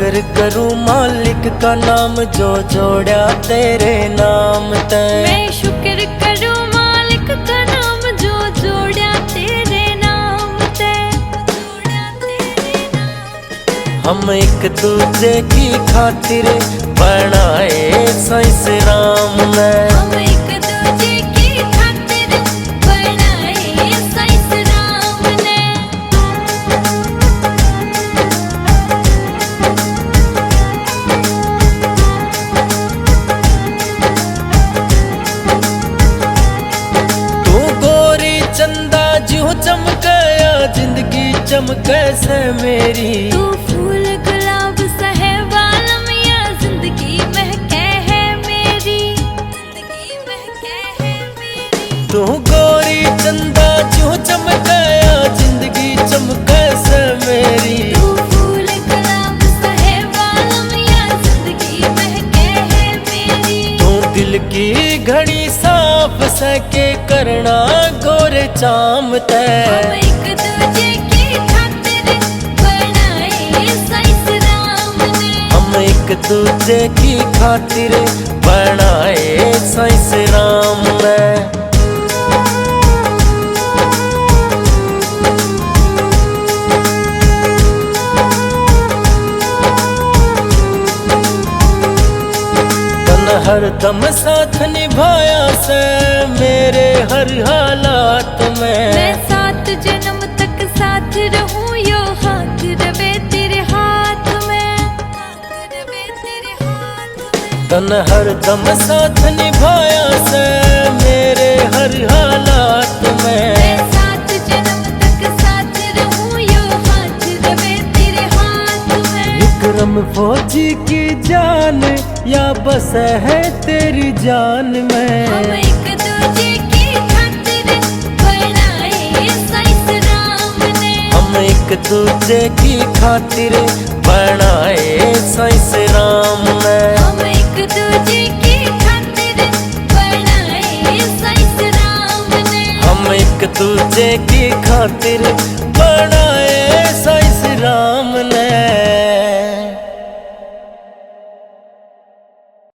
शुक्र करूं मालिक का नाम जो जोड़ा तेरे नाम ते। मैं शुक्र करूं मालिक का नाम जो जोड़ा तेरे नाम ते। हम एक दूजे की खातिर बनाए साइंस राम ने। हम एक दूजे की खातिर बनाए साइंस राम ने। चंदा ज्यों चमकया जिंदगी चमके से मेरी। तू फूल गुलाब सा है बालम या जिंदगी महके है मेरी। जिंदगी महके है मेरी। तू गोरी चंदा ज्यों चमकया जिंदगी चमके से मेरी। तू फूल गुलाब सा है बालम या जिंदगी महके है मेरी। तू दिल की घड़ी साफ सके करना गोरे चाम ते। हम एक दूजे की खातिर बनाए साइंस राम ने। हम एक दूजे की खातिर बनाए साइंस राम ने। हर दम साथ निभाया से मेरे हर हालात में। मैं 7 जन्म तक साथ रहूं यो हाथ रवे तेरे हाथ में। हाथ रवे तेरे हाथ में। तन हर दम साथ निभाया से मेरे हर हालात में। मैं 7 जन्म तक साथ रहूं यो हाथ रवे तेरे हाथ में। विक्रम फौजी की जान या बस है तेरी जान में। हम एक दूजे की खातिर बनाए साइंस राम ने। हम एक दूजे की खातिर बनाए साइंस राम ने। हम एक दूजे की खातिर बनाए साइंस राम ने। हम एक दूजे की खातिर बनाए